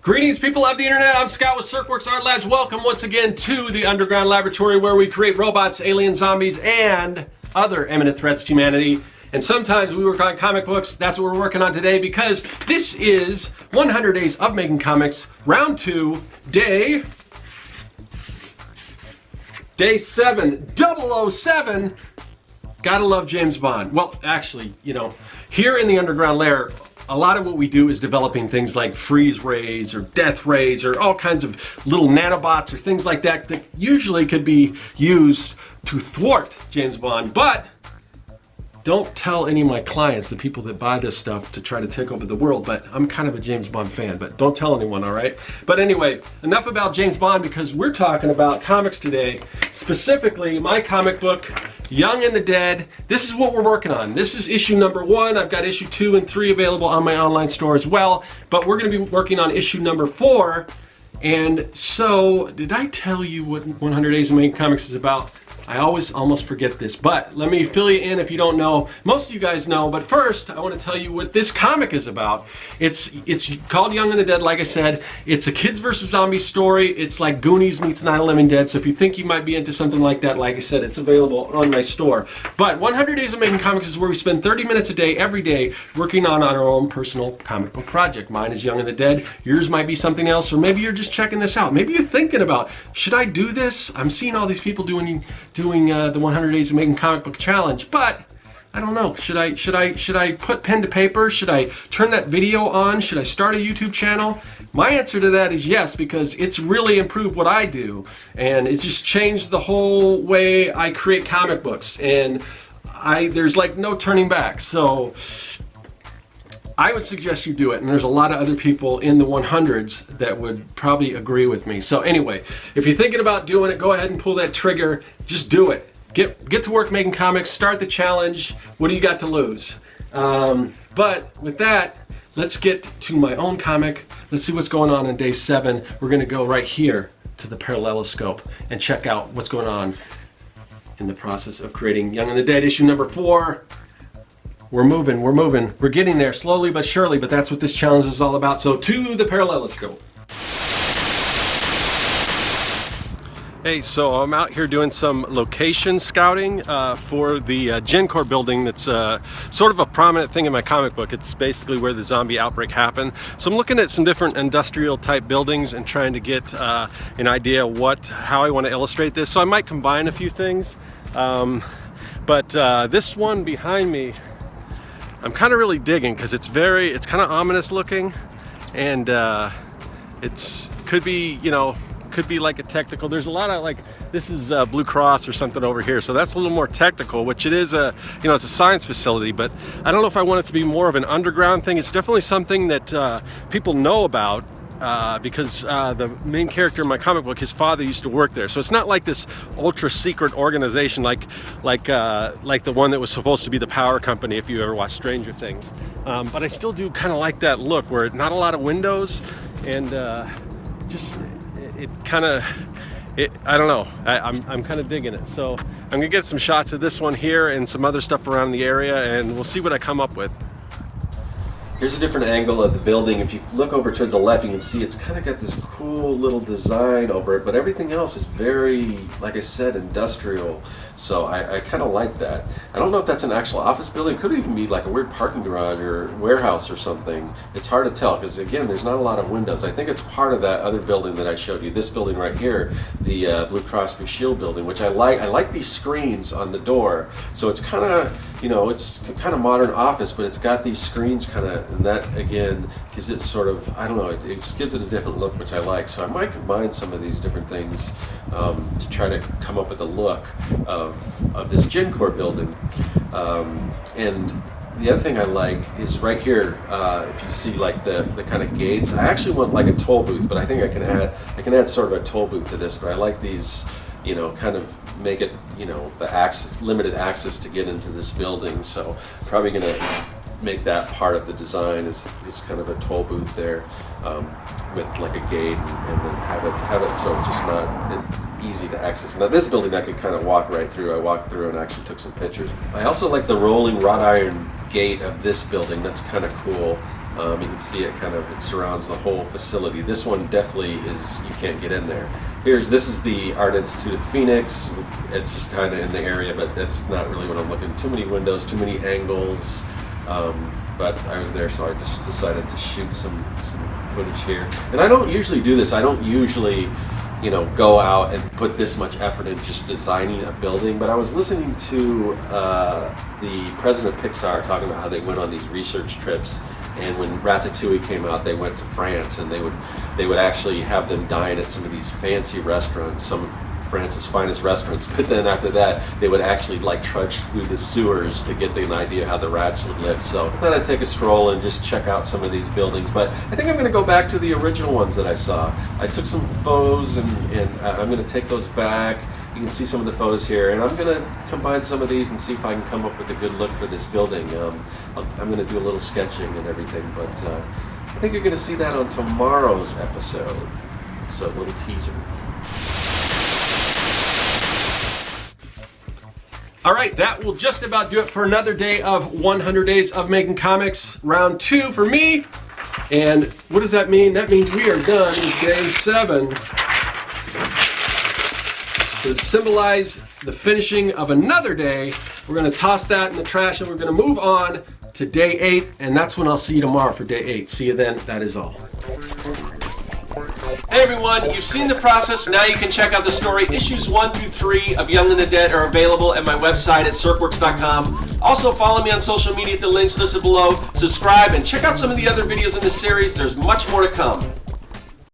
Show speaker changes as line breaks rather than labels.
Greetings, people of the internet. I'm Scott with Serkworks Art Labs. Welcome once again to the underground laboratory where we create robots, alien zombies, and other imminent threats to humanity. And sometimes we work on comic books. That's what we're working on today because this is 100 Days of Making Comics, round 2, day 7, 007. Gotta love James Bond. Well, actually, you know, here in the underground lair, a lot of what we do is developing things like freeze rays or death rays or all kinds of little nanobots or things like that that usually could be used to thwart James Bond. But don't tell any of my clients, the people that buy this stuff, to try to take over the world, but I'm kind of a James Bond fan, but don't tell anyone, all right? But anyway, enough about James Bond because we're talking about comics today, specifically my comic book, Young and the Dead. This is what we're working on. This is issue number 1. I've got issue 2 and 3 available on my online store as well, but we're gonna be working on issue number 4. And so, did I tell you what 100 Days of Making Comics is about? I always almost forget this, but let me fill you in if you don't know. Most of you guys know, but first I want to tell you what this comic is about. It's called Young and the Dead, like I said. It's a kids versus zombies story. It's like Goonies meets Night of the Living Dead, so if you think you might be into something like that, like I said, it's available on my store. But 100 Days of Making Comics is where we spend 30 minutes a day, every day, working on our own personal comic book project. Mine is Young and the Dead. Yours might be something else, or maybe you're just checking this out. Maybe you're thinking about, should I do this? I'm seeing all these people doing the 100 Days of Making Comic Book Challenge, but I don't know. Should I put pen to paper? Should I turn that video on? Should I start a YouTube channel? My answer to that is yes, because it's really improved what I do, and it's just changed the whole way I create comic books, and there's like no turning back. So I would suggest you do it, and there's a lot of other people in the 100s that would probably agree with me. So anyway, if you're thinking about doing it, go ahead and pull that trigger. Just do it. Get to work making comics. Start the challenge. What do you got to lose? But with that, let's get to my own comic. Let's see what's going on day 7. We're going to go right here to the paralleloscope and check out what's going on in the process of creating Young and the Dead issue number 4. We're moving, we're getting there slowly but surely, but that's what this challenge is all about. So to the paralleloscope. Hey, so I'm out here doing some location scouting for the GenCore building that's sort of a prominent thing in my comic book. It's basically where the zombie outbreak happened. So I'm looking at some different industrial type buildings and trying to get an idea how I want to illustrate this. So I might combine a few things, but this one behind me, I'm kind of really digging because it's kind of ominous looking, and could be like a technical. There's a lot of this is Blue Cross or something over here, so that's a little more technical, which it is it's a science facility, but I don't know if I want it to be more of an underground thing. It's definitely something that people know about. Because the main character in my comic book, his father used to work there, so it's not like this ultra secret organization like the one that was supposed to be the power company if you ever watched Stranger Things. But I still do kind of like that look where not a lot of windows, and I don't know. I'm kind of digging it. So I'm gonna get some shots of this one here and some other stuff around the area, and we'll see what I come up with. Here's a different angle of the building. If you look over towards the left, you can see it's kind of got this cool little design over it, but everything else is very, like I said, industrial. So I kind of like that. I don't know if that's an actual office building. It could even be like a weird parking garage or warehouse or something. It's hard to tell because, again, there's not a lot of windows. I think it's part of that other building that I showed you. This building right here, the Blue Cross Blue Shield building, which I like. I like these screens on the door. So it's kind of, it's kind of modern office, but it's got these screens kind of, and that again gives it sort of, I don't know, it just gives it a different look, which I like. So I might combine some of these different things to try to come up with a look of this GenCore building. And the other thing I like is right here, if you see like the kind of gates. I actually want like a toll booth, but I think I can add sort of a toll booth to this. But I like these, kind of make it, the limited access to get into this building. So probably gonna make that part of the design is kind of a toll booth there, with like a gate, and then have it so it's just not easy to access. Now this building I could kind of walk right through. I walked through and actually took some pictures. I also like the rolling wrought iron gate of this building. That's kind of cool. You can see it it surrounds the whole facility. This one definitely is, you can't get in there. This is the Art Institute of Phoenix. It's just kind of in the area, but that's not really what I'm looking. Too many windows, too many angles. But I was there, so I just decided to shoot some footage here. And I don't usually do this. I don't usually, go out and put this much effort in just designing a building. But I was listening to the president of Pixar talking about how they went on these research trips. And when Ratatouille came out, they went to France, and they would actually have them dine at some of these fancy restaurants, some of France's finest restaurants. But then after that, they would actually trudge through the sewers to get an idea of how the rats would live. So I thought I'd take a stroll and just check out some of these buildings. But I think I'm going to go back to the original ones that I saw. I took some photos, and I'm going to take those back. You can see some of the photos here, and I'm going to combine some of these and see if I can come up with a good look for this building. I'm going to do a little sketching and everything, but I think you're going to see that on tomorrow's episode. So a little teaser. All right, that will just about do it for another day of 100 Days of Making Comics, round 2 for me. And what does that mean? That means we are done with day 7. To symbolize the finishing of another day, we're going to toss that in the trash, and we're going to move on to day 8, and that's when I'll see you tomorrow for day 8. See you then. That is all. Hey everyone, you've seen the process. Now you can check out the story. Issues 1 through 3 of Young and the Dead are available at my website at serkworks.com. Also follow me on social media at the links listed below. Subscribe and check out some of the other videos in this series. There's much more to come.